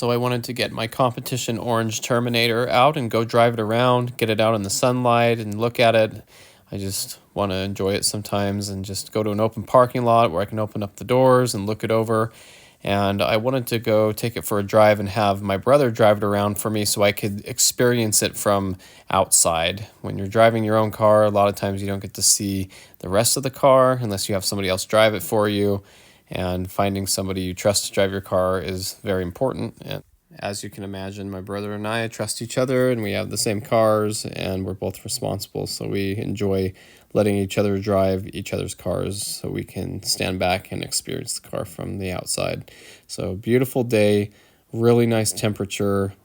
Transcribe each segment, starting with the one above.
So I wanted to get my competition orange Terminator out and go drive it around, get it out in the sunlight and look at it. I just want to enjoy it sometimes and just go to an open parking lot where I can open up the doors and look it over. And I wanted to go take it for a drive and have my brother drive it around for me so I could experience it from outside. When you're driving your own car, a lot of times you don't get to see the rest of the car unless you have somebody else drive it for you. And finding somebody you trust to drive your car is very important. And as you can imagine, my brother and I trust each other, and we have the same cars, and we're both responsible. So we enjoy letting each other drive each other's cars so we can stand back and experience the car from the outside. So beautiful day, really nice temperature,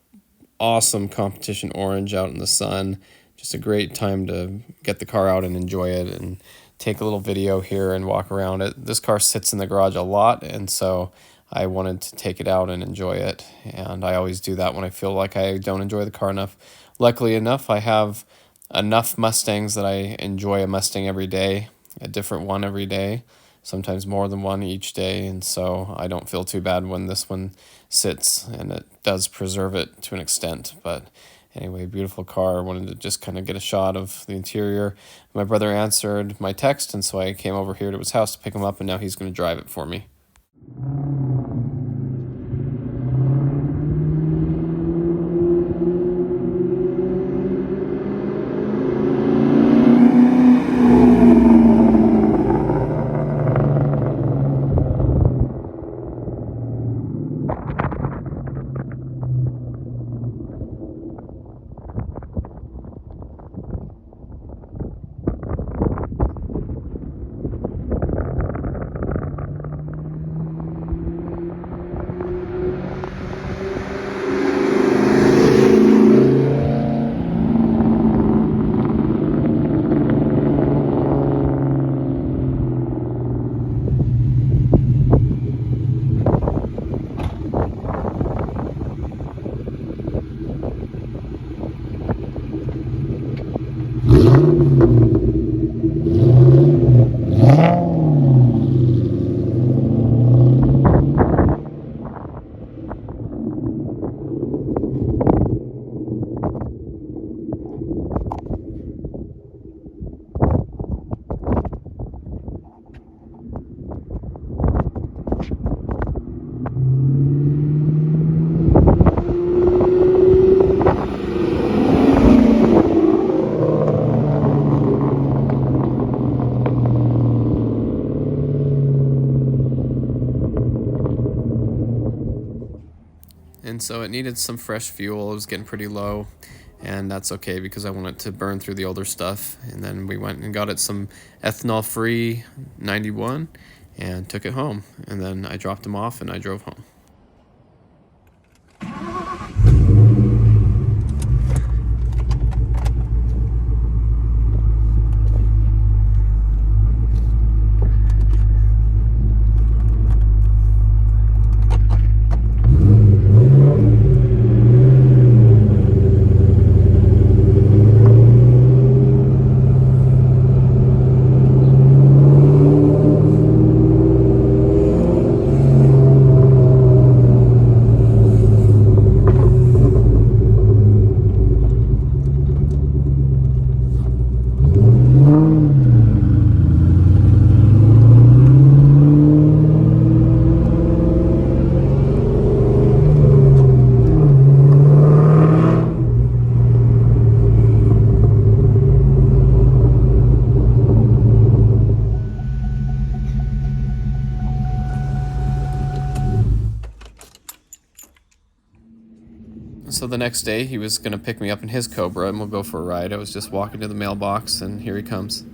awesome competition orange out in the sun. Just a great time to get the car out and enjoy it and take a little video here and walk around it. This car sits in the garage a lot, and so I wanted to take it out and enjoy it. And I always do that when I feel like I don't enjoy the car enough. Luckily enough, I have enough Mustangs that I enjoy a Mustang every day, a different one every day, sometimes more than one each day. And so I don't feel too bad when this one sits, and it does preserve it to an extent. But anyway, beautiful car. I wanted to just kind of get a shot of the interior. My brother answered my text, and so I came over here to his house to pick him up, and now he's going to drive it for me. And so it needed some fresh fuel. It was getting pretty low, and that's okay because I want it to burn through the older stuff. And then we went and got it some ethanol-free 91 and took it home. And then I dropped him off and I drove home. So the next day, he was going to pick me up in his Cobra, and we'll go for a ride. I was just walking to the mailbox, and here he comes.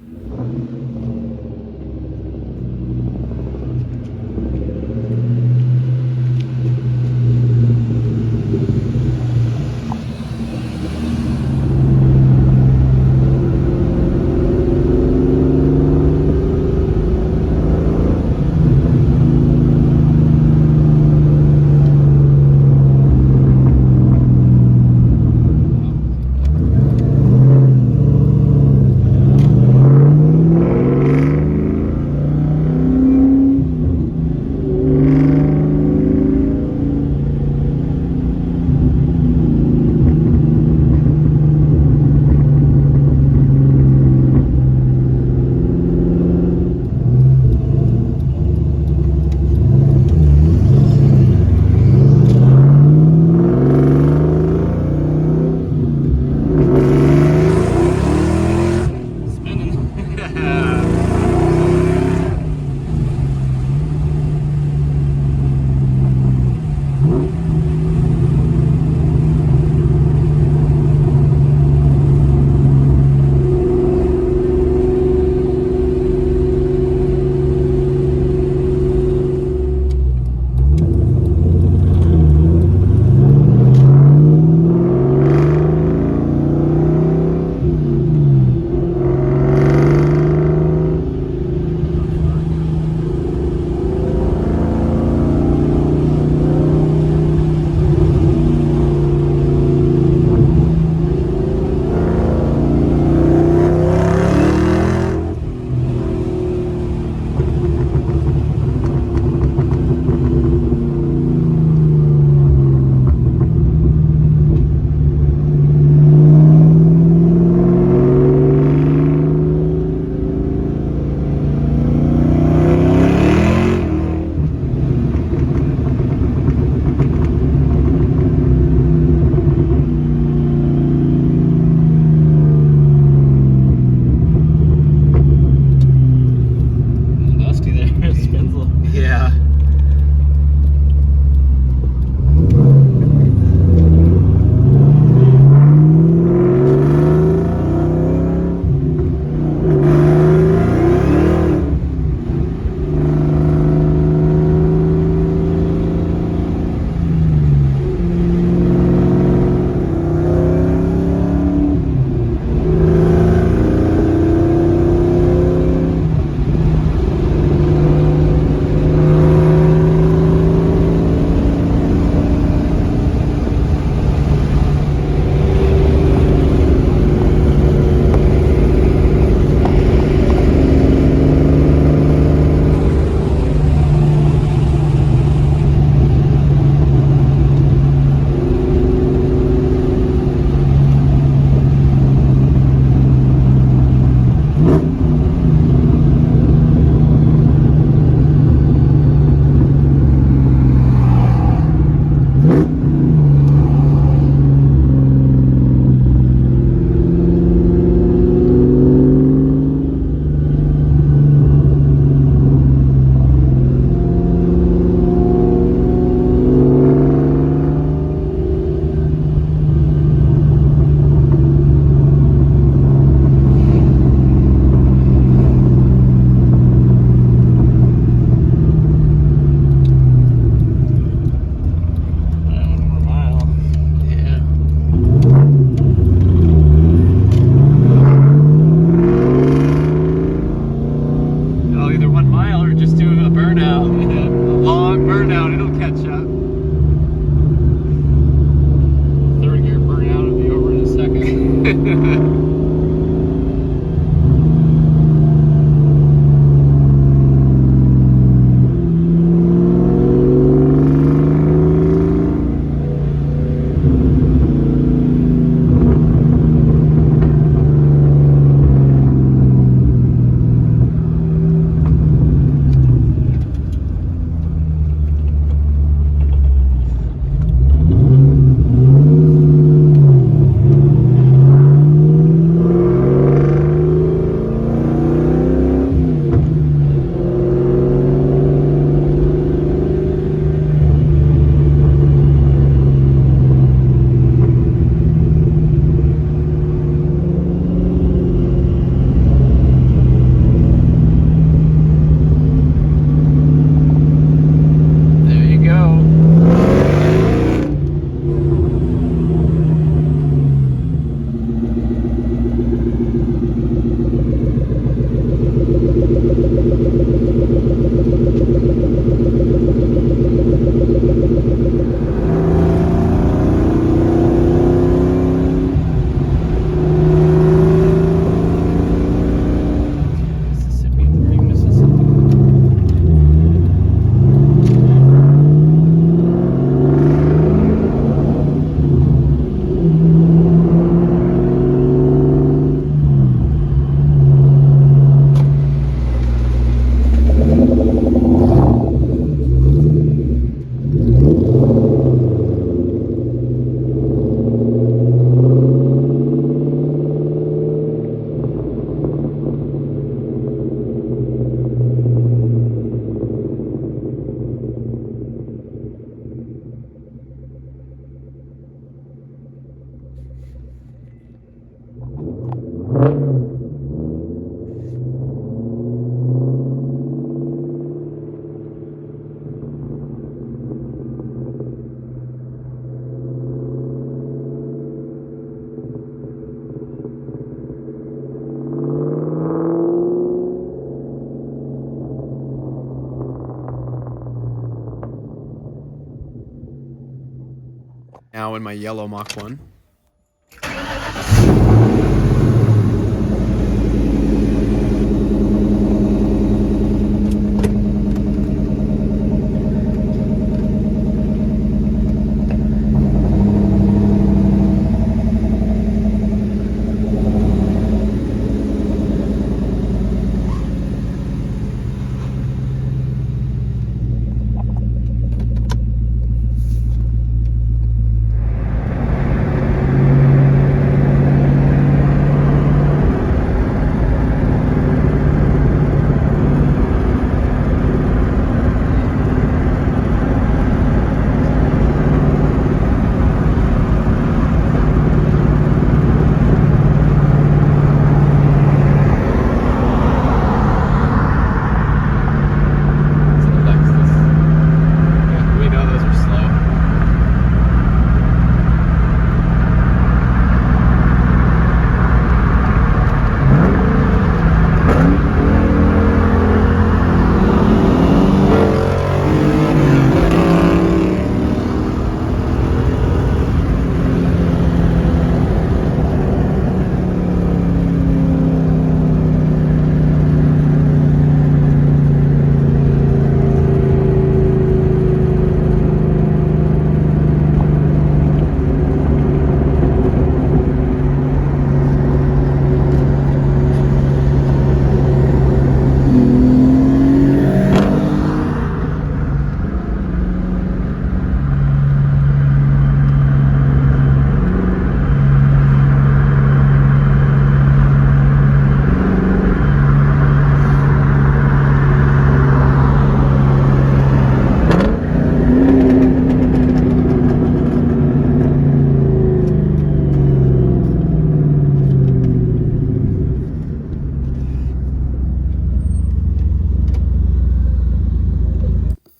Now in my yellow Mach 1.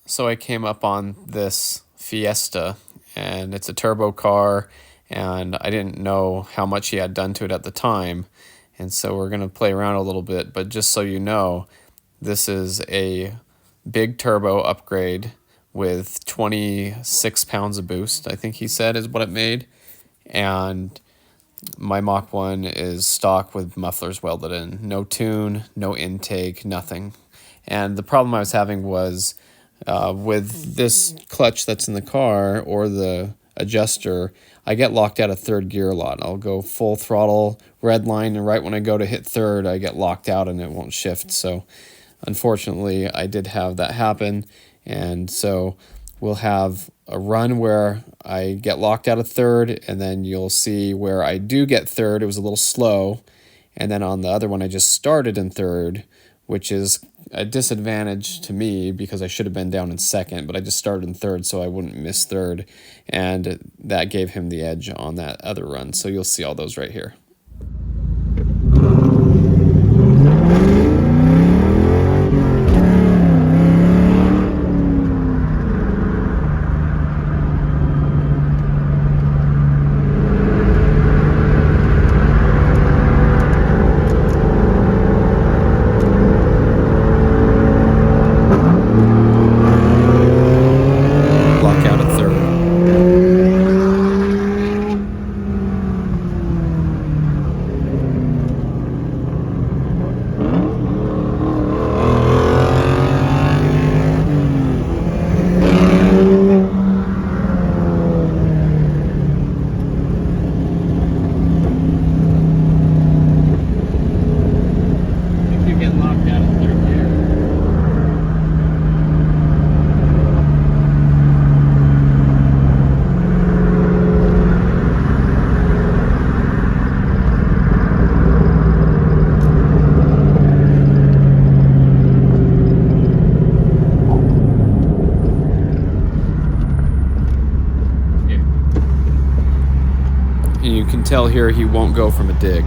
So I came up on this Fiesta, and it's a turbo car, and I didn't know how much he had done to it at the time, and so we're going to play around a little bit. But just so you know, this is a big turbo upgrade with 26 pounds of boost, I think he said is what it made, and my Mach 1 is stock with mufflers welded in. No tune, no intake, nothing. And the problem I was having was with this clutch that's in the car or the adjuster, I get locked out of third gear a lot. I'll go full throttle, red line, and right when I go to hit third, I get locked out and it won't shift. So unfortunately, I did have that happen. And so we'll have a run where I get locked out of third, and then you'll see where I do get third. It was a little slow. And then on the other one, I just started in third, which is a disadvantage to me because I should have been down in second, but I just started in third so I wouldn't miss third, and that gave him the edge on that other run. So you'll see all those right here. You can tell here he won't go from a dig.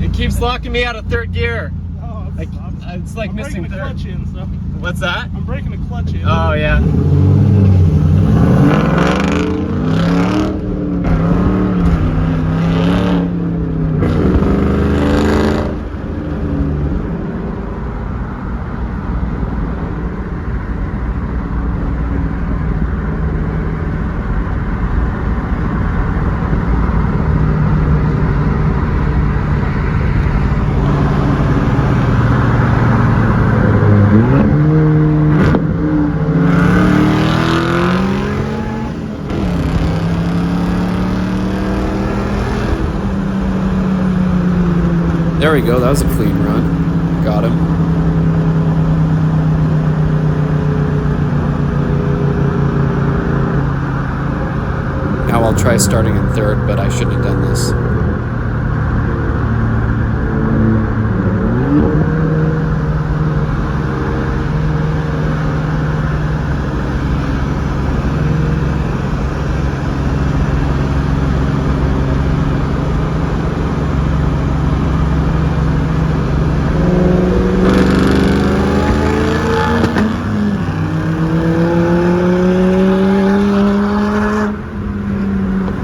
It keeps locking me out of third gear. Oh, It's like I'm missing breaking the third. clutch in, so What's that? I'm breaking the clutch in. Oh yeah. There we go, that was a clean run. Got him. Now I'll try starting in third, but I shouldn't have done this.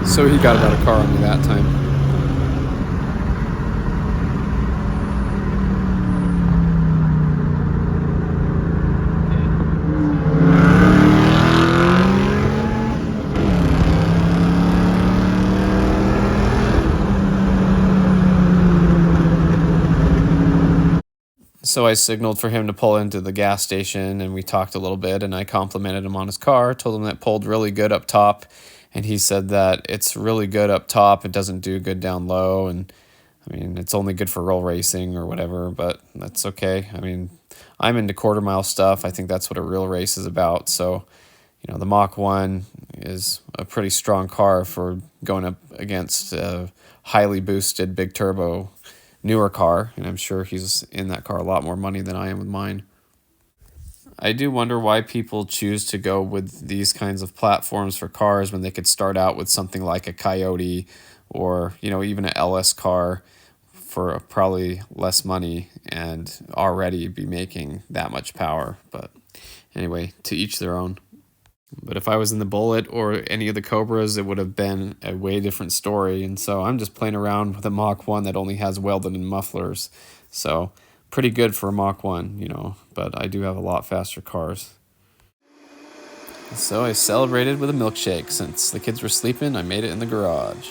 So he got about a car on me that time. So I signaled for him to pull into the gas station, and we talked a little bit, and I complimented him on his car, told him that it pulled really good up top, and he said that it's really good up top, it doesn't do good down low, and I mean, it's only good for roll racing or whatever, but that's okay. I mean, I'm into quarter mile stuff. I think that's what a real race is about. So, you know, the Mach 1 is a pretty strong car for going up against a highly boosted big turbo newer car, and I'm sure he's in that car a lot more money than I am with mine. I do wonder why people choose to go with these kinds of platforms for cars when they could start out with something like a Coyote or, you know, even an LS car for probably less money and already be making that much power. But anyway, to each their own. But if I was in the Bullitt or any of the Cobras, it would have been a way different story. And so I'm just playing around with a Mach 1 that only has welded-in mufflers. So pretty good for a Mach 1, you know, but I do have a lot faster cars. So I celebrated with a milkshake. Since the kids were sleeping, I made it in the garage.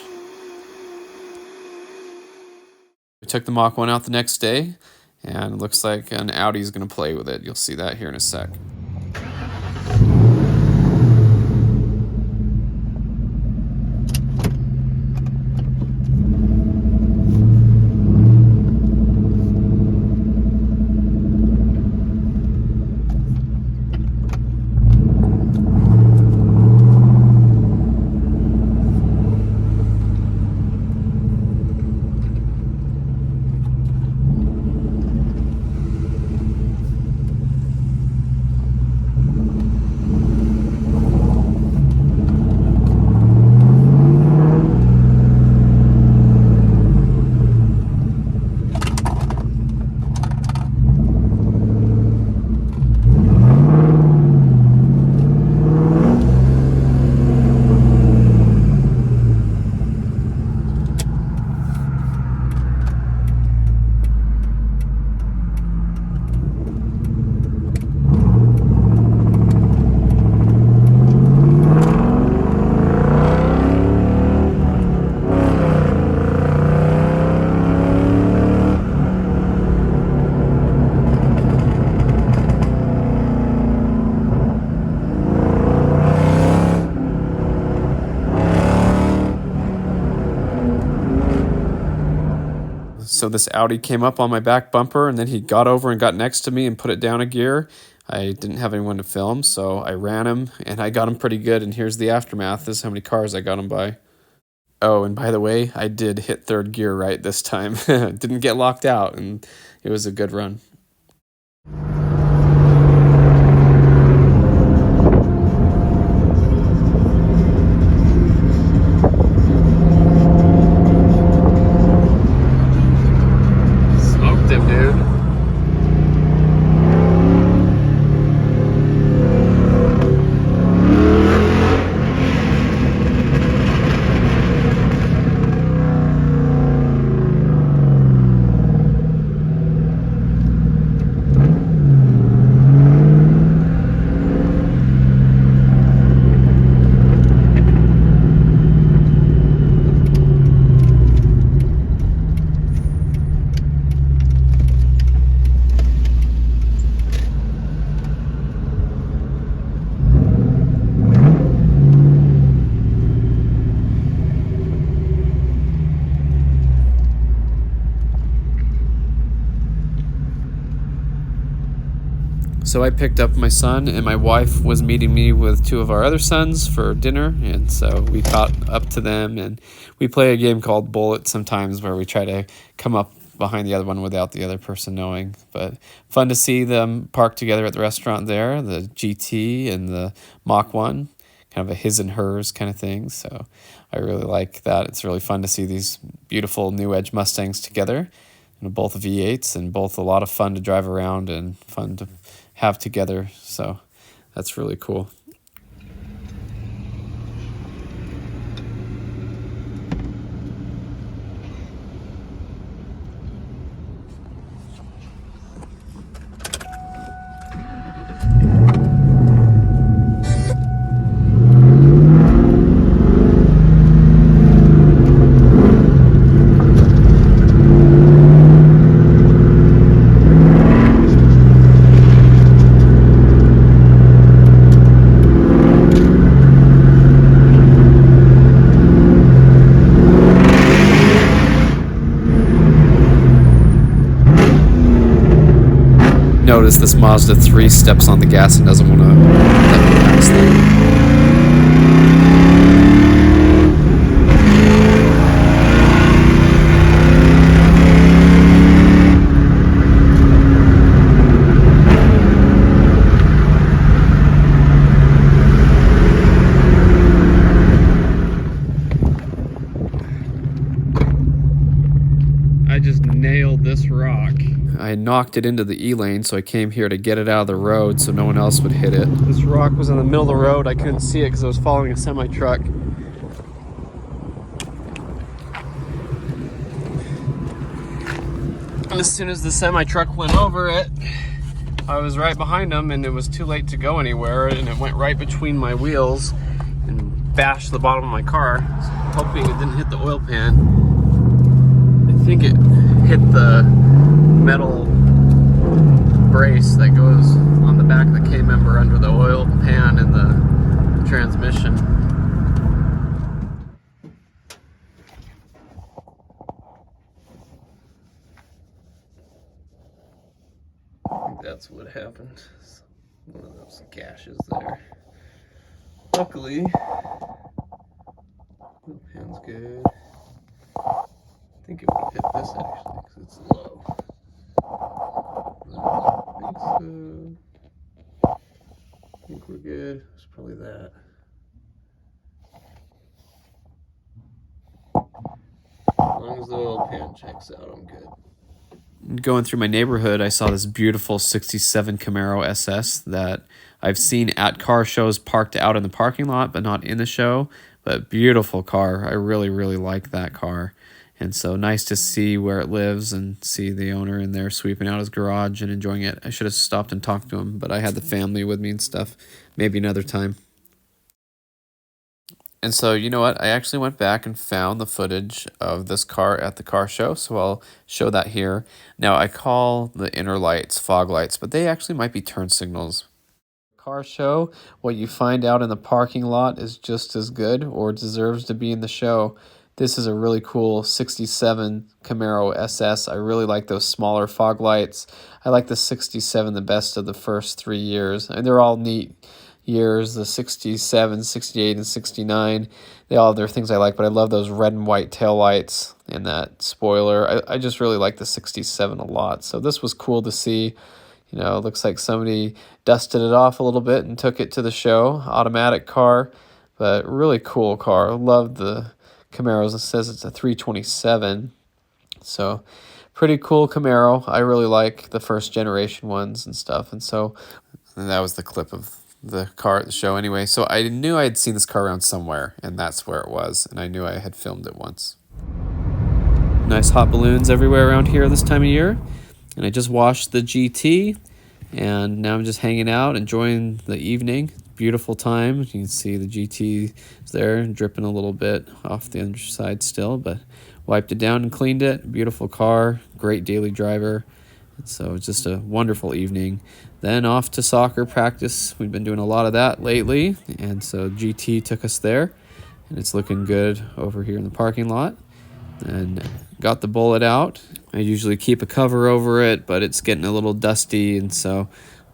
We took the Mach 1 out the next day, and it looks like an Audi's going to play with it. You'll see that here in a sec. So this Audi came up on my back bumper, and then he got over and got next to me and put it down a gear. I didn't have anyone to film, so I ran him, and I got him pretty good, and here's the aftermath. This is how many cars I got him by. Oh, and by the way, I did hit third gear right this time. Didn't get locked out, and it was a good run. Smoked him, dude. So I picked up my son, and my wife was meeting me with two of our other sons for dinner, and so we caught up to them, and we play a game called Bullet sometimes where we try to come up behind the other one without the other person knowing. But fun to see them parked together at the restaurant there, the GT and the Mach 1, kind of a his and hers kind of thing. So I really like that. It's really fun to see these beautiful new Edge Mustangs together. Both V8s, and both a lot of fun to drive around and fun to have together. So that's really cool. Notice this Mazda 3 steps on the gas and doesn't want to let me pass them. I just nailed this rock. I knocked it into the E-lane, so I came here to get it out of the road so no one else would hit it. This rock was in the middle of the road. I couldn't see it because I was following a semi-truck. And as soon as the semi-truck went over it, I was right behind him, and it was too late to go anywhere, and it went right between my wheels and bashed the bottom of my car, hoping it didn't hit the oil pan. I think it hit the metal brace that goes on the back of the K-member under the oil pan and the transmission. I think that's what happened. One of those gashes there. Luckily, the pan's good. I think it would have hit this actually because it's low. I think we're good. It's probably that. As long as the oil pan checks out, I'm good. Going through my neighborhood, I saw this beautiful 67 Camaro SS that I've seen at car shows parked out in the parking lot, but not in the show. But beautiful car. I really, really like that car. And so nice to see where it lives and see the owner in there sweeping out his garage and enjoying it. I should have stopped and talked to him, but I had the family with me and stuff. Maybe another time. And so, you know what? I actually went back and found the footage of this car at the car show, so I'll show that here. Now, I call the inner lights fog lights, but they actually might be turn signals. Car show, what you find out in the parking lot is just as good or deserves to be in the show. This is a really cool 67 Camaro SS. I really like those smaller fog lights. I like the 67 the best of the first 3 years. And they're all neat years, the 67, 68, and 69. They all have their things I like, but I love those red and white tail lights and that spoiler. I just really like the 67 a lot. So this was cool to see. You know, it looks like somebody dusted it off a little bit and took it to the show. Automatic car, but really cool car. I love the Camaros. It says it's a 327. So pretty cool Camaro. I really like the first generation ones and stuff. And that was the clip of the car at the show anyway. So I knew I had seen this car around somewhere, and that's where it was. And I knew I had filmed it once. Nice hot balloons everywhere around here this time of year. And I just washed the GT, and now I'm just hanging out, enjoying the evening. Beautiful time. You can see the GT is there, dripping a little bit off the underside still, but wiped it down and cleaned it. Beautiful car, great daily driver. And so it's just a wonderful evening. Then off to soccer practice. We've been doing a lot of that lately, and so GT took us there, and it's looking good over here in the parking lot. And got the Bullitt out. I usually keep a cover over it, but it's getting a little dusty, and so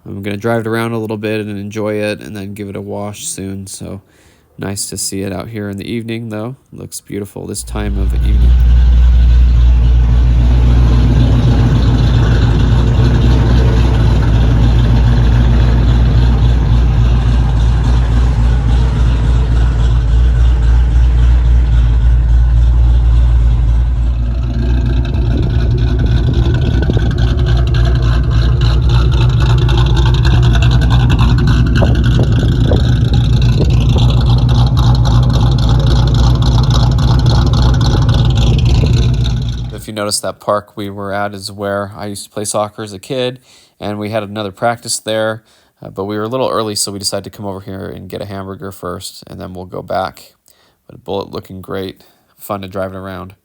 I'm going to drive it around a little bit and enjoy it and then give it a wash soon. So nice to see it out here in the evening, though. Looks beautiful this time of evening. If you notice, that park we were at is where I used to play soccer as a kid, and we had another practice there, but we were a little early, so we decided to come over here and get a hamburger first, and then we'll go back. But Bullitt looking great, fun to drive it around.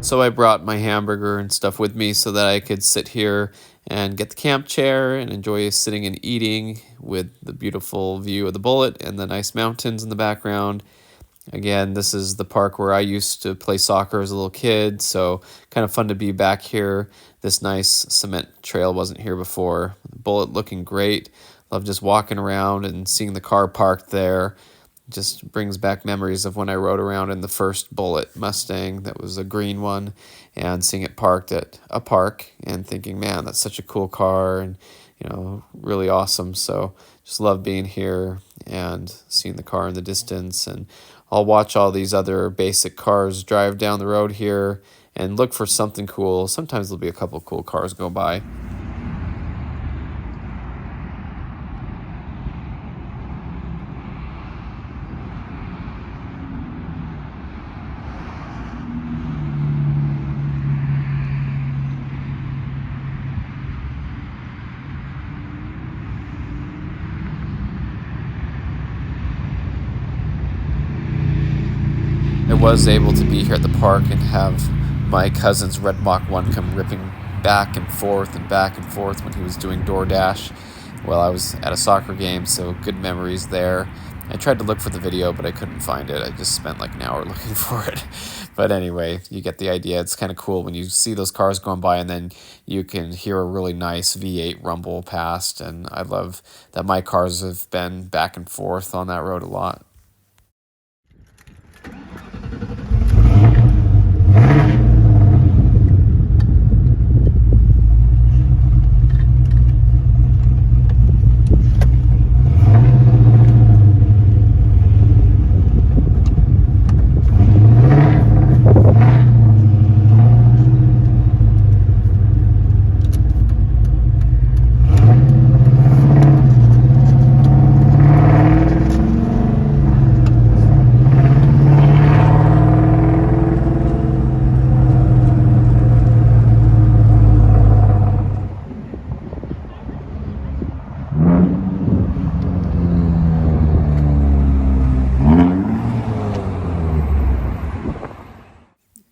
So I brought my hamburger and stuff with me so that I could sit here and get the camp chair and enjoy sitting and eating with the beautiful view of the Bullitt and the nice mountains in the background. Again, this is the park where I used to play soccer as a little kid, so kind of fun to be back here. This nice cement trail wasn't here before. The Bullitt looking great. Love just walking around and seeing the car parked there. Just brings back memories of when I rode around in the first Bullitt Mustang that was a green one, and seeing it parked at a park and thinking, man, that's such a cool car, and really awesome. So just love being here and seeing the car in the distance. And I'll watch all these other basic cars drive down the road here and look for something cool. Sometimes there'll be a couple cool cars go by. I was able to be here at the park and have my cousin's red Mach 1 come ripping back and forth when he was doing DoorDash while I was at a soccer game, so good memories there. I tried to look for the video, but I couldn't find it. I just spent like an hour looking for it. But anyway, you get the idea. It's kind of cool when you see those cars going by and then you can hear a really nice V8 rumble past, and I love that my cars have been back and forth on that road a lot.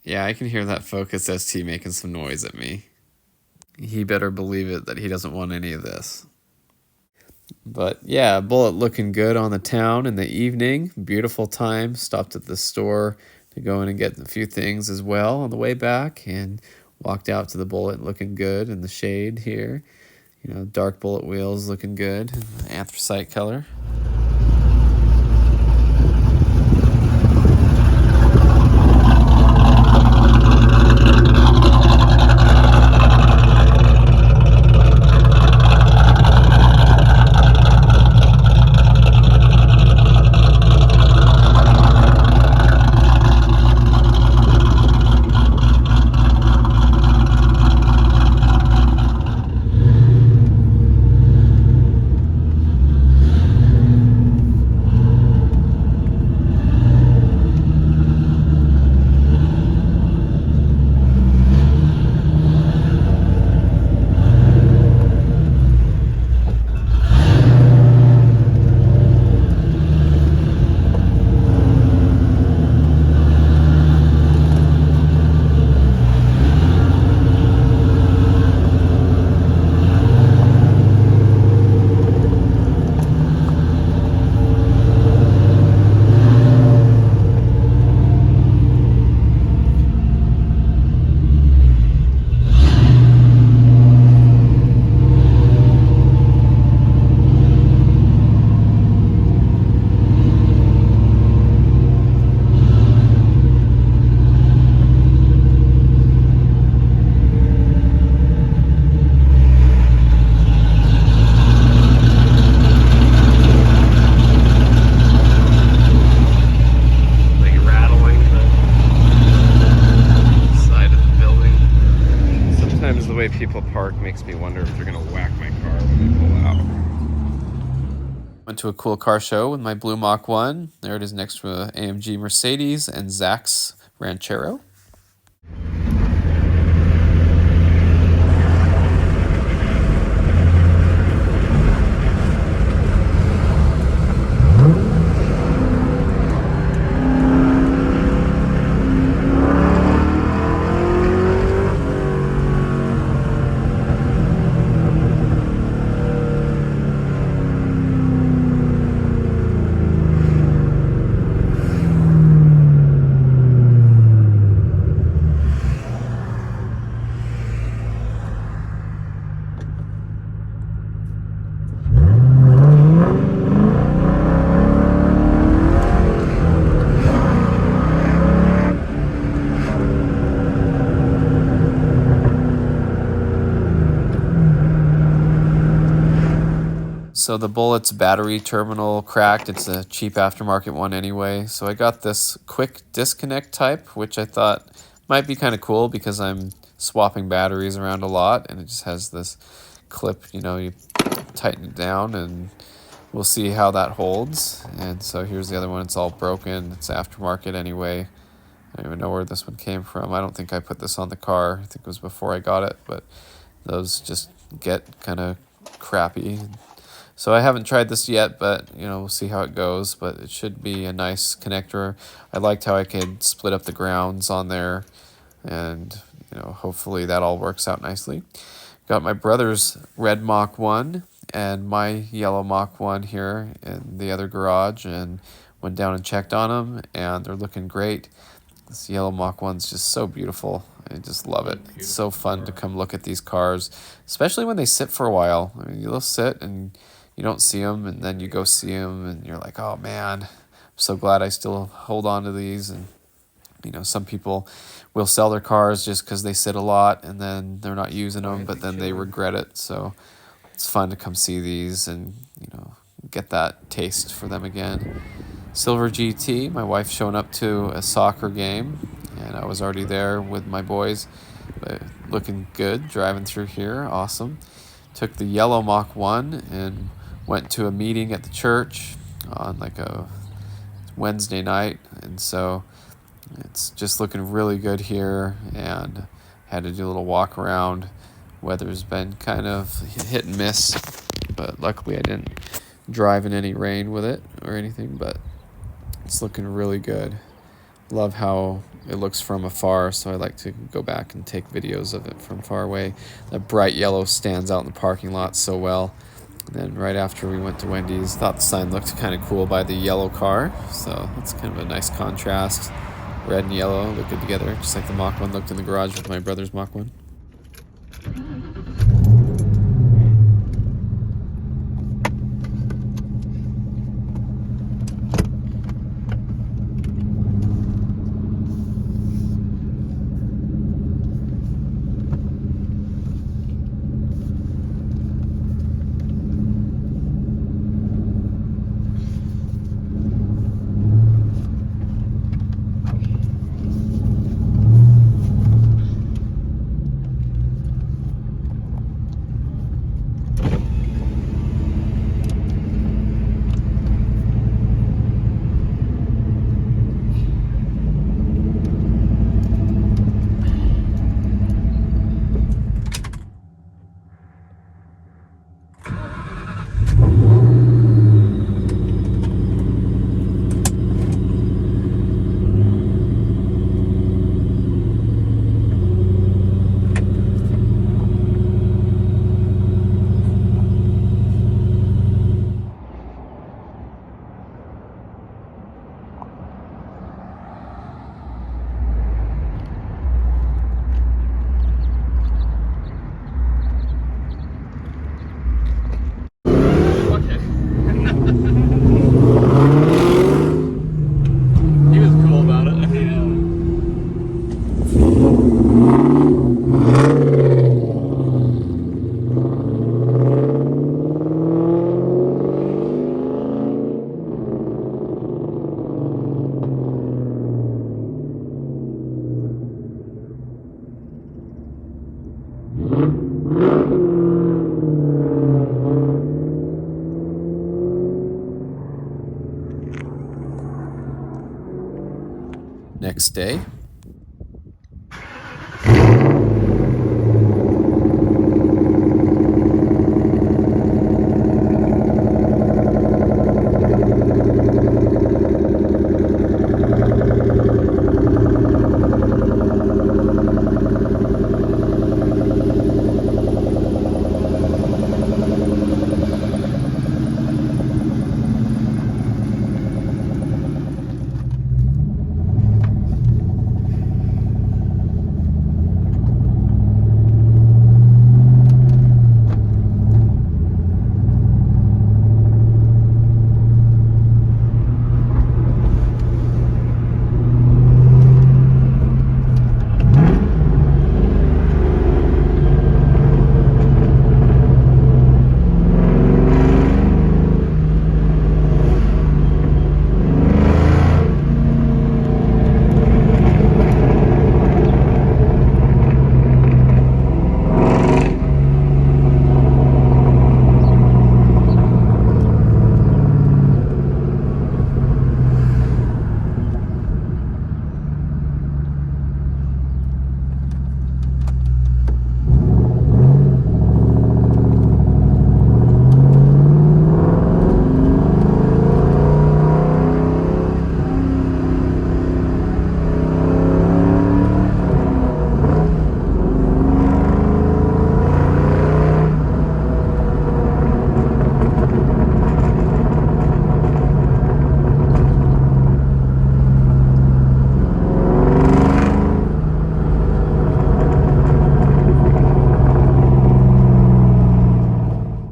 Yeah, I can hear that Focus ST making some noise at me. He better believe it that he doesn't want any of this. But yeah, Bullitt looking good on the town in the evening. Beautiful time. Stopped at the store to go in and get a few things as well on the way back, and walked out to the Bullitt looking good in the shade here. Dark Bullitt wheels looking good. Anthracite color. people park makes me wonder if they're gonna whack my car when they pull out. Went to a cool car show with my blue Mach 1. There it is next to a AMG Mercedes and Zach's Ranchero. So the Bullitt's battery terminal cracked. It's a cheap aftermarket one anyway. So I got this quick disconnect type, which I thought might be kind of cool because I'm swapping batteries around a lot, and it just has this clip, you know, you tighten it down and we'll see how that holds. And so here's the other one. It's all broken. It's aftermarket anyway. I don't even know where this one came from. I don't think I put this on the car. I think it was before I got it, but those just get kind of crappy. So I haven't tried this yet, but you know, we'll see how it goes. But it should be a nice connector. I liked how I could split up the grounds on there, and you know, hopefully that all works out nicely. Got my brother's red Mach 1 and my yellow Mach 1 here in the other garage, and went down and checked on them, and they're looking great. This yellow Mach 1's just so beautiful. I just love it. It's so fun to come look at these cars, especially when they sit for a while. I mean, you'll sit and you don't see them, and then you go see them, and you're like, oh man, I'm so glad I still hold on to these. And you know, some people will sell their cars just because they sit a lot and then they're not using them, but then they regret it. So it's fun to come see these and, you know, get that taste for them again. Silver GT, my wife showing up to a soccer game, and I was already there with my boys, but looking good driving through here. Awesome. Took the yellow Mach 1 and went to a meeting at the church on like a Wednesday night, and so it's just looking really good here, and had to do a little walk around. Weather's been kind of hit and miss, but luckily I didn't drive in any rain with it or anything, but it's looking really good. Love how it looks from afar, so I like to go back and take videos of it from far away. The bright yellow stands out in the parking lot so well. And then right after we went to Wendy's, thought the sign looked kind of cool by the yellow car, so that's kind of a nice contrast. Red and yellow look good together, just like the Mach 1 looked in the garage with my brother's Mach 1. next day.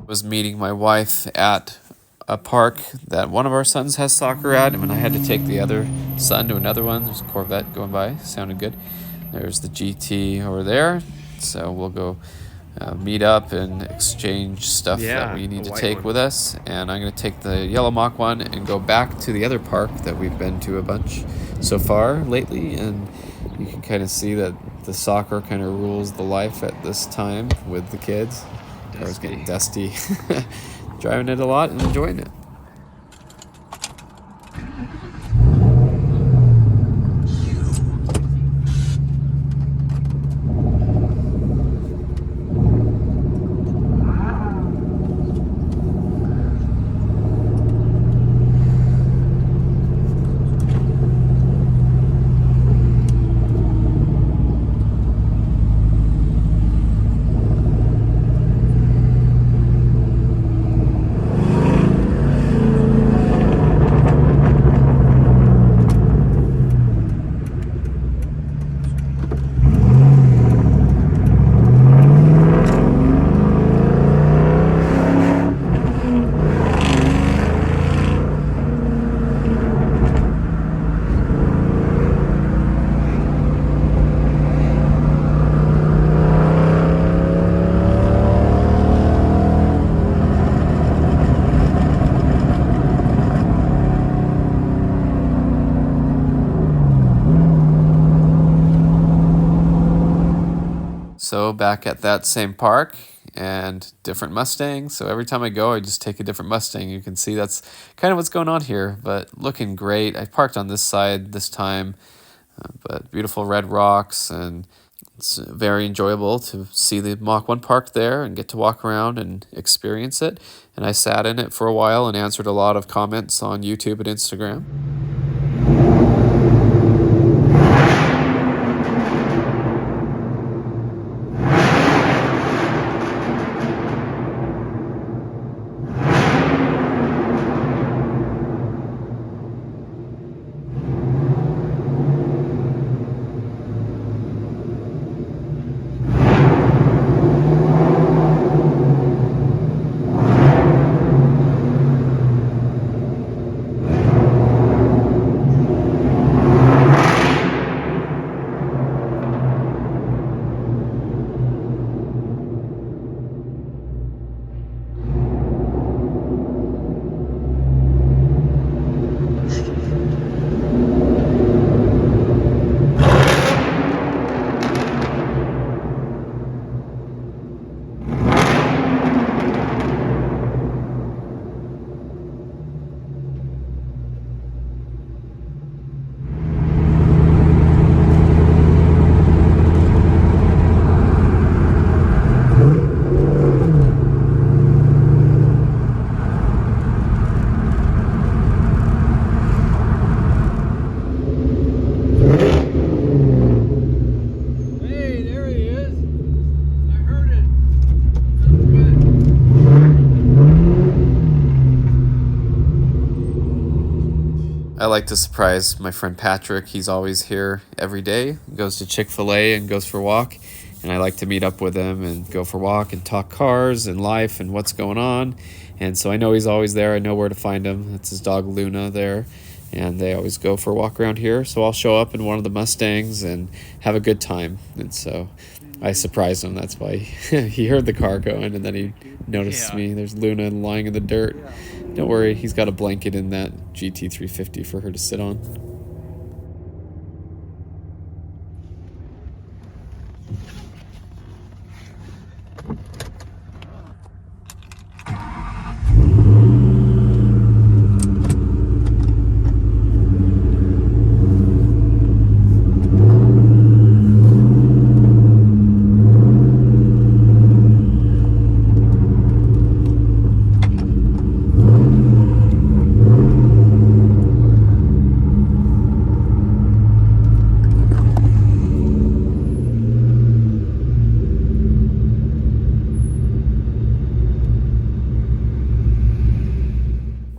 Was meeting my wife at a park that one of our sons has soccer at, and when I had to take the other son to another one, there's a Corvette going by. Sounded good. There's the GT over there, so we'll go meet up and exchange stuff that we need to take with us. And I'm going to take the yellow Mach 1 and go back to the other park that we've been to a bunch so far lately, and you can kind of see that the soccer kind of rules the life at this time with the kids. Car's getting dusty. Driving it a lot and enjoying it. So back at that same park and different Mustangs. So every time I go, I just take a different Mustang. You can see that's kind of what's going on here, but looking great. I parked on this side this time, but beautiful red rocks, and it's very enjoyable to see the Mach 1 parked there and get to walk around and experience it. And I sat in it for a while and answered a lot of comments on YouTube and Instagram. I like to surprise my friend Patrick. He's always here every day. He goes to Chick-fil-A and goes for a walk. And I like to meet up with him and go for a walk and talk cars and life and what's going on. And so I know he's always there. I know where to find him. That's his dog Luna there. And they always go for a walk around here. So I'll show up in one of the Mustangs and have a good time. And so I surprised him. That's why he heard the car going and then he noticed me. There's Luna lying in the dirt. Don't worry, he's got a blanket in that GT350 for her to sit on.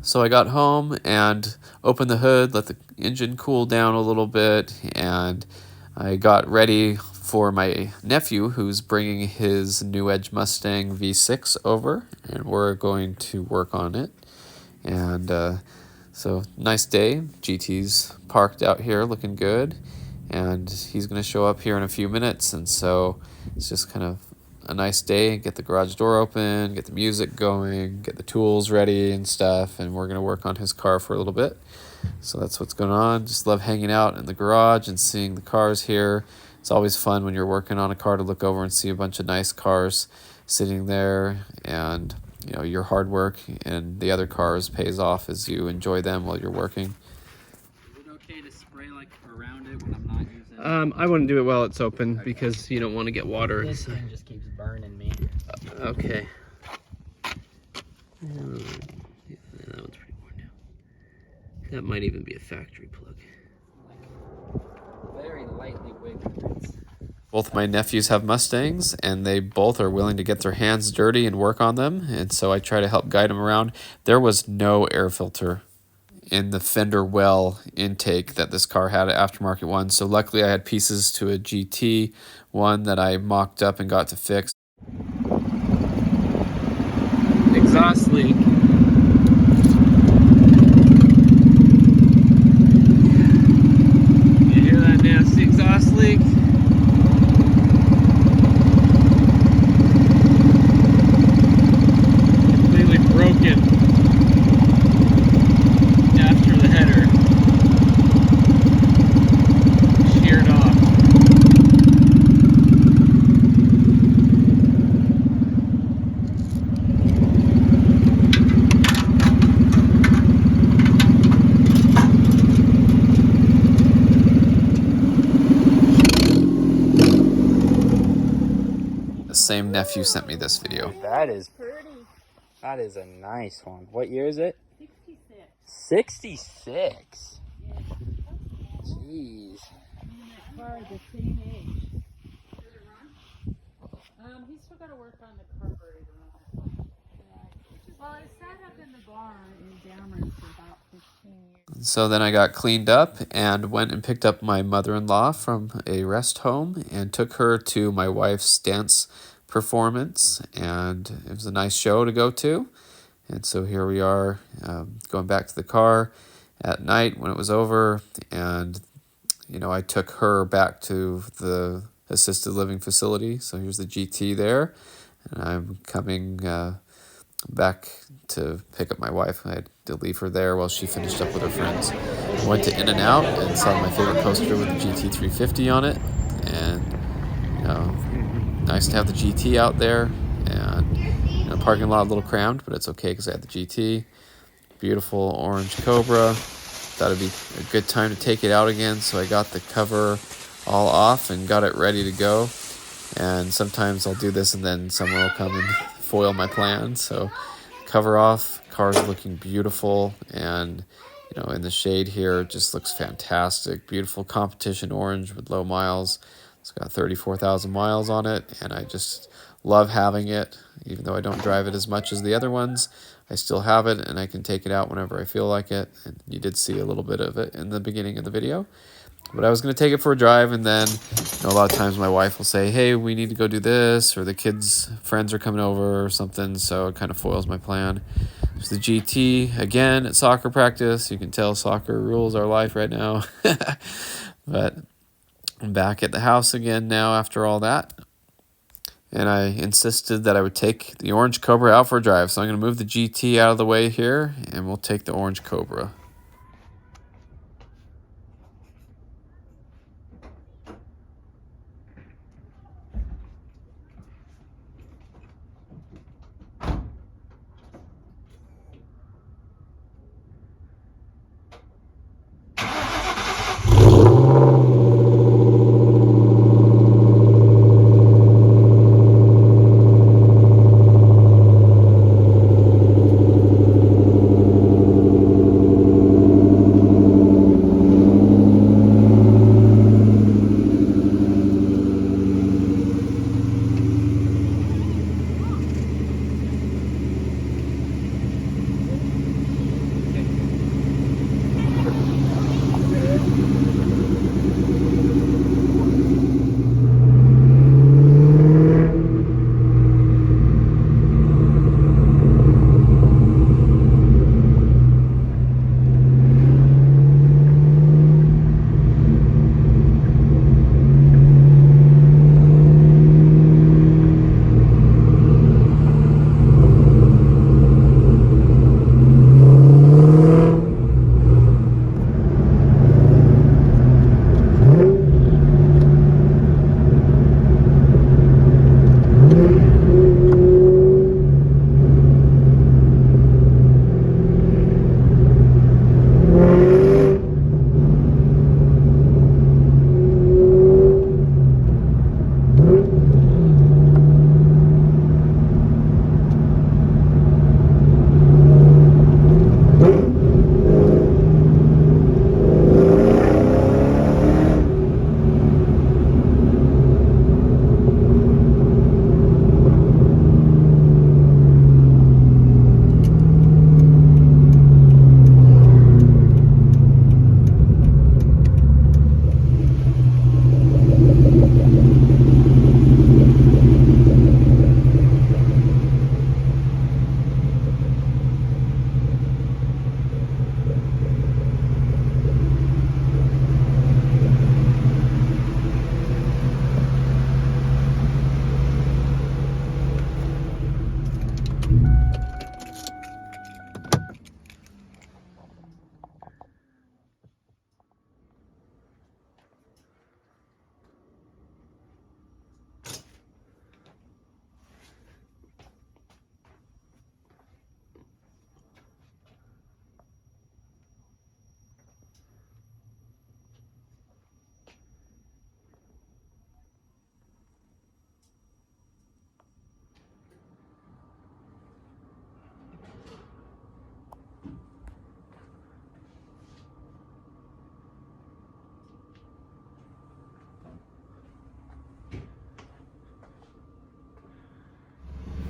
So I got home and opened the hood, let the engine cool down a little bit, and I got ready for my nephew who's bringing his New Edge Mustang V6 over, and we're going to work on it. And so nice day. GT's parked out here looking good, and he's going to show up here in a few minutes, and so it's just kind of a nice day. Get the garage door open, get the music going, get the tools ready and stuff, and we're going to work on his car for a little bit. So that's what's going on. Just love hanging out in the garage and seeing the cars here. It's always fun when you're working on a car to look over and see a bunch of nice cars sitting there, and you know, your hard work and the other cars pays off as you enjoy them while you're working. Is it okay to spray like around it when I'm not using it? I wouldn't do it while it's open because you don't want to get water. This thing just keeps burning me. Okay. Yeah, that one's pretty worn down. That might even be a factory plug. Like, very lightly wiggling. Both my nephews have Mustangs, and they both are willing to get their hands dirty and work on them, and so I try to help guide them around. There was no air filter in the fender well intake that this car had, an aftermarket one, so luckily I had pieces to a GT one that I mocked up and got to fix. Exhaust leak. You hear that nasty exhaust leak? Completely broken after the header. Sheared off. The same nephew sent me this video. That is a nice one. What year is it? 66. 66? Jeez. Car the same age. He's still got to work on the carburetor on it. Well, it sat up in the barn in Dameron for about 15 years. So then I got cleaned up and went and picked up my mother-in-law from a rest home and took her to my wife's dance performance, and it was a nice show to go to. And so here we are, going back to the car at night when it was over, and you know, I took her back to the assisted living facility. So here's the GT there, and I'm coming back to pick up my wife. I had to leave her there while she finished up with her friends. I went to In-N-Out and saw my favorite poster with the GT350 on it, and you know, nice to have the GT out there. And you know, parking lot a little crammed, but it's okay because I had the GT. Beautiful orange Cobra. Thought it'd be a good time to take it out again, so I got the cover all off and got it ready to go. And sometimes I'll do this and then someone will come and foil my plan. So cover off, car's looking beautiful, and you know, in the shade here, it just looks fantastic. Beautiful competition orange with low miles. It's got 34,000 miles on it, and I just love having it. Even though I don't drive it as much as the other ones, I still have it, and I can take it out whenever I feel like it. And you did see a little bit of it in the beginning of the video. But I was going to take it for a drive, and then a lot of times my wife will say, hey, we need to go do this, or the kids' friends are coming over or something, so it kind of foils my plan. There's the GT, again, at soccer practice. You can tell soccer rules our life right now. But I'm back at the house again now after all that. And I insisted that I would take the orange Cobra out for a drive. So I'm going to move the GT out of the way here, and we'll take the orange Cobra.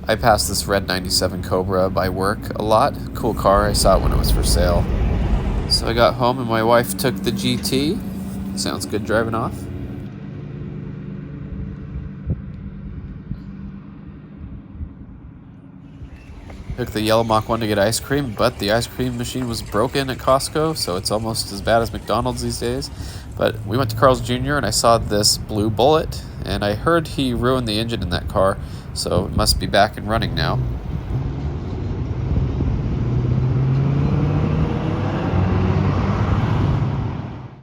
I passed this red 97 Cobra by work a lot. Cool car. I saw it when it was for sale. So I got home and my wife took the GT. Sounds good driving off. Took the yellow Mach 1 to get ice cream, but the ice cream machine was broken at Costco, so it's almost as bad as McDonald's these days. But we went to Carl's Jr. and I saw this blue Bullitt, and I heard he ruined the engine in that car, so it must be back and running now.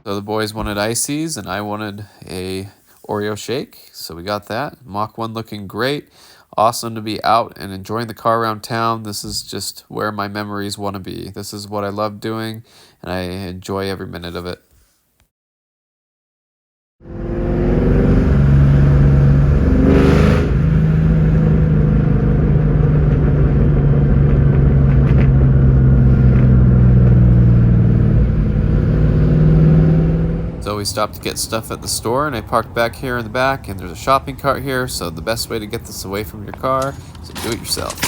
So the boys wanted ices and I wanted a Oreo shake, so we got that. Mach 1 looking great. Awesome to be out and enjoying the car around town. This is just where my memories want to be. This is what I love doing, and I enjoy every minute of it. So we stopped to get stuff at the store, and I parked back here in the back, and there's a shopping cart here, so the best way to get this away from your car is to do it yourself.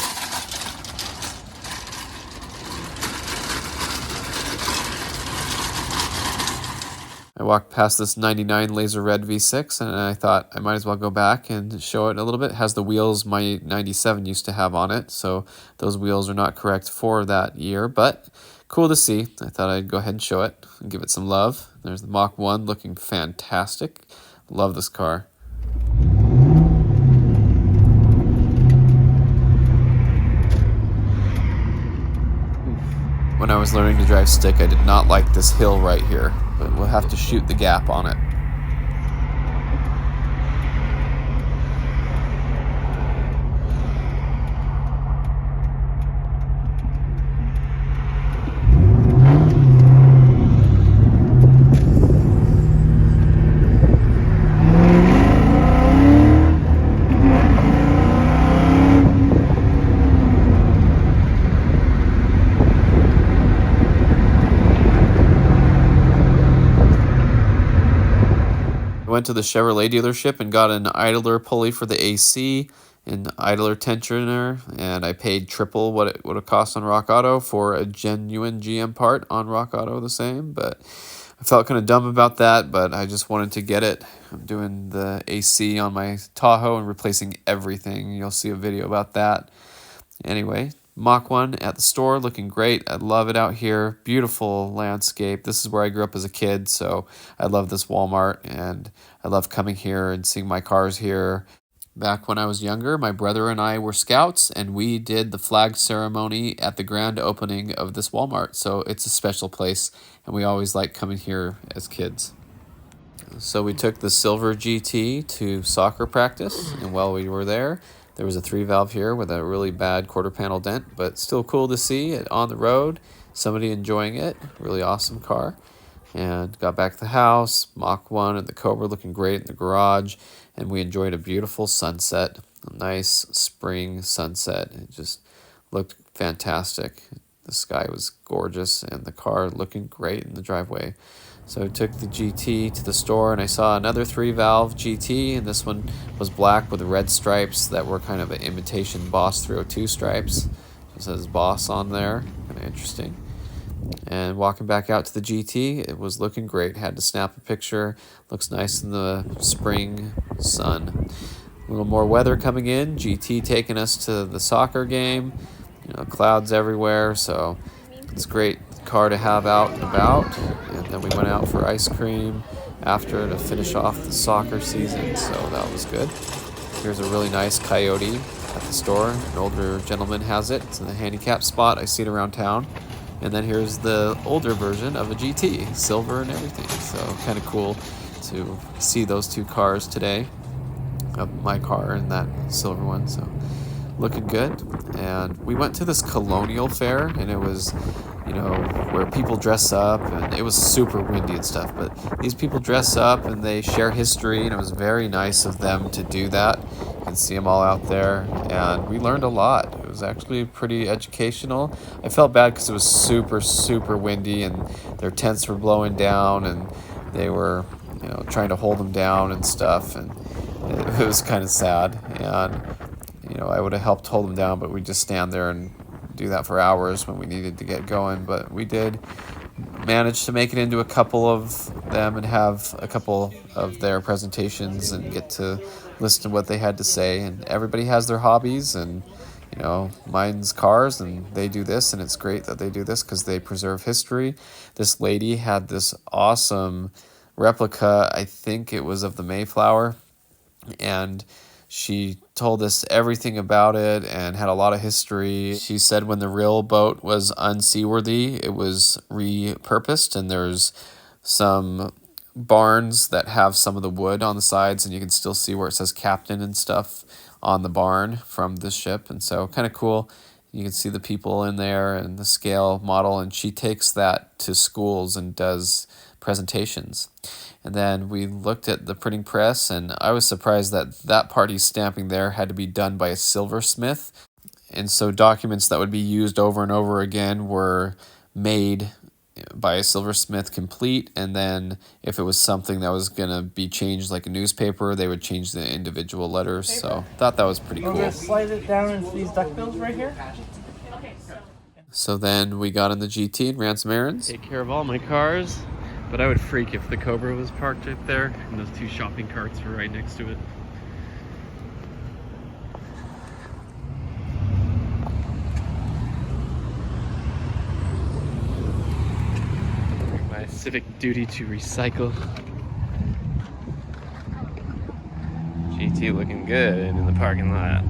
I walked past this 99 Laser Red V6 and I thought I might as well go back and show it a little bit. It has the wheels my 97 used to have on it, so those wheels are not correct for that year, but cool to see. I thought I'd go ahead and show it and give it some love. There's the Mach 1 looking fantastic. Love this car. When I was learning to drive stick, I did not like this hill right here, but we'll have to shoot the gap on it. I went to the Chevrolet dealership and got an idler pulley for the AC, an idler tensioner, and I paid triple what it would have cost on Rock Auto for a genuine GM part on Rock Auto the same, but I felt kind of dumb about that, but I just wanted to get it. I'm doing the AC on my Tahoe and replacing everything. You'll see a video about that. Anyway, Mach 1 at the store, looking great. I love it out here. Beautiful landscape. This is where I grew up as a kid, so I love this Walmart, and I love coming here and seeing my cars here. Back when I was younger, my brother and I were scouts, and we did the flag ceremony at the grand opening of this Walmart, so it's a special place, and we always like coming here as kids. So we took the silver GT to soccer practice, and while we were there was a 3-valve here with a really bad quarter panel dent, but still cool to see it on the road, somebody enjoying it. Really awesome car. And got back to the house, Mach 1 and the Cobra looking great in the garage, and we enjoyed a beautiful sunset, a nice spring sunset. It just looked fantastic. The sky was gorgeous and the car looking great in the driveway. So I took the GT to the store and I saw another 3-valve GT, and this one was black with red stripes that were kind of an imitation Boss 302 stripes. It says Boss on there, kind of interesting. And walking back out to the GT, it was looking great. Had to snap a picture. Looks nice in the spring sun. A little more weather coming in. GT taking us to the soccer game. You know, clouds everywhere, so it's a great car to have out and about. And then we went out for ice cream after to finish off the soccer season, so that was good. Here's a really nice Coyote at the store. An older gentleman has it. It's in the handicap spot. I see it around town. And then here's the older version of a GT, silver and everything. So kind of cool to see those two cars today, my car and that silver one. So looking good. And we went to this colonial fair, and it was, you know, where people dress up, and it was super windy and stuff, but these people dress up and they share history, and it was very nice of them to do that. You can see them all out there, and we learned a lot. It was actually pretty educational. I felt bad because it was super windy, and their tents were blowing down, and they were, you know, trying to hold them down and stuff, and it was kind of sad. And you know, I would have helped hold them down, but we just stand there and do that for hours when we needed to get going. But we did manage to make it into a couple of them and have a couple of their presentations and get to listen to what they had to say. And everybody has their hobbies, and you know, mine's cars, and they do this, and it's great that they do this because they preserve history. This lady had this awesome replica, I think it was of the Mayflower, and she told us everything about it and had a lot of history. She said when the real boat was unseaworthy, it was repurposed, and there's some barns that have some of the wood on the sides, and you can still see where it says captain and stuff on the barn from this ship. And so kind of cool. You can see the people in there and the scale model, and she takes that to schools and does presentations. And then we looked at the printing press, and I was surprised that that part he's stamping there had to be done by a silversmith. And so documents that would be used over and over again were made by a silversmith complete, and then if it was something that was going to be changed like a newspaper, they would change the individual letters. So thought that was pretty cool. We're going to slide it down into these duckbills right here. So then we got in the GT and ran some errands. Take care of all my cars. But I would freak if the Cobra was parked right there and those two shopping carts were right next to it. My civic duty to recycle. GT looking good in the parking lot.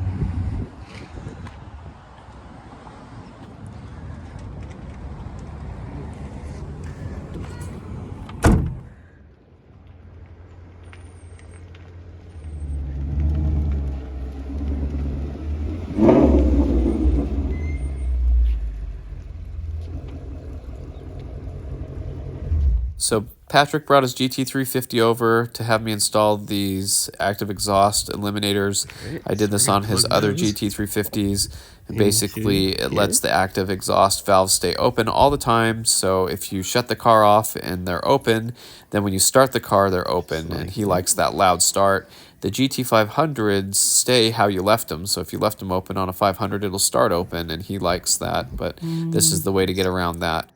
So Patrick brought his GT350 over to have me install these active exhaust eliminators. I did this on his other GT350s. And basically, it lets the active exhaust valves stay open all the time. So if you shut the car off and they're open, then when you start the car, they're open. And he likes that loud start. The GT500s stay how you left them. So if you left them open on a 500, it'll start open, and he likes that. But this is the way to get around that.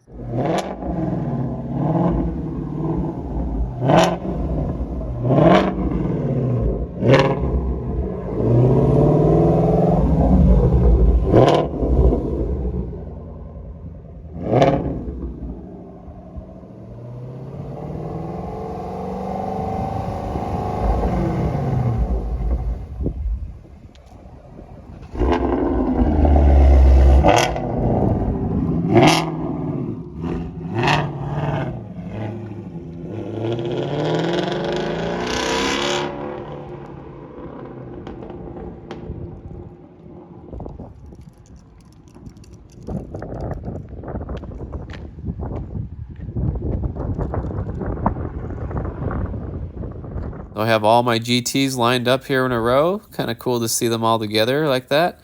I have all my GTs lined up here in a row. Kind of cool to see them all together like that.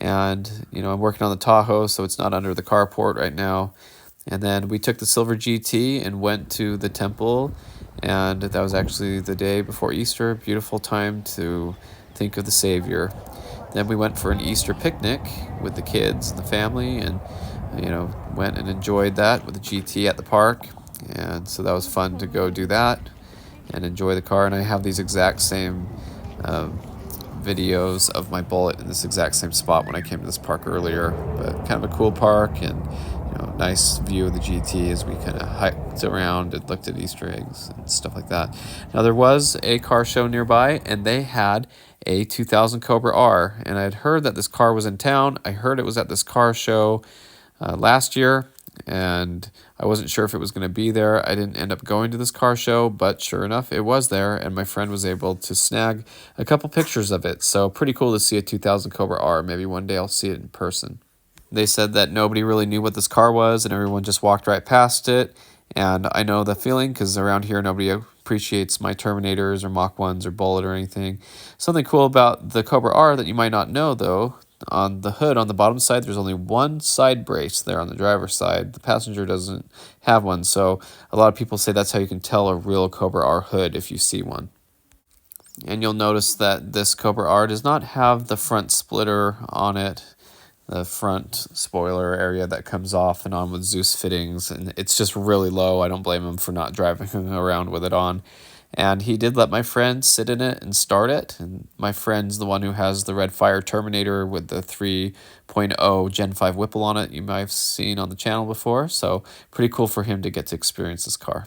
And, you know, I'm working on the Tahoe, so it's not under the carport right now. And then we took the silver GT and went to the temple. And that was actually the day before Easter. Beautiful time to think of the Savior. Then we went for an Easter picnic with the kids and the family. And, you know, went and enjoyed that with the GT at the park. And so that was fun to go do that and enjoy the car. And I have these exact same videos of my Bullitt in this exact same spot when I came to this park earlier. But kind of a cool park, and you know, nice view of the GT as we kind of hiked around and looked at Easter eggs and stuff like that. Now there was a car show nearby, and they had a 2000 Cobra R, and I had heard that this car was in town. I heard it was at this car show last year, and I wasn't sure if it was going to be there. I didn't end up going to this car show, but sure enough, it was there, and my friend was able to snag a couple pictures of it. So pretty cool to see a 2000 Cobra R. Maybe one day I'll see it in person. They said that nobody really knew what this car was, and everyone just walked right past it. And I know the feeling, because around here nobody appreciates my Terminators or Mach 1s or Bullitt or anything. Something cool about the Cobra R that you might not know, though, on the hood, on the bottom side, there's only one side brace there on the driver's side. The passenger doesn't have one, so a lot of people say that's how you can tell a real Cobra R hood if you see one. And you'll notice that this Cobra R does not have the front splitter on it, the front spoiler area that comes off and on with Zeus fittings, and it's just really low. I don't blame him for not driving around with it on. And he did let my friend sit in it and start it. And my friend's the one who has the Red Fire Terminator with the 3.0 Gen 5 Whipple on it you might have seen on the channel before. So pretty cool for him to get to experience this car.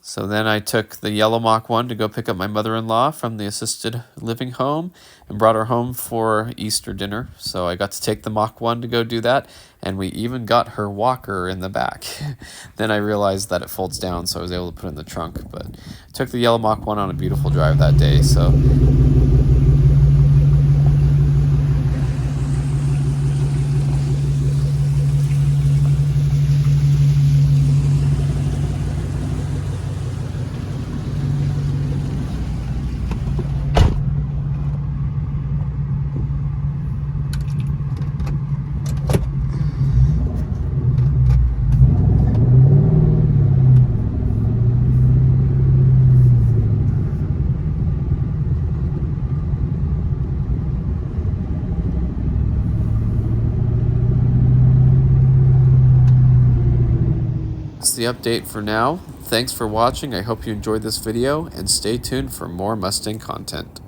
So then I took the yellow Mach 1 to go pick up my mother-in-law from the assisted living home and brought her home for Easter dinner. So I got to take the Mach 1 to go do that, and we even got her walker in the back. Then I realized that it folds down, so I was able to put it in the trunk. But I took the yellow Mach 1 on a beautiful drive that day. So that's the update for now. Thanks for watching. I hope you enjoyed this video, and stay tuned for more Mustang content.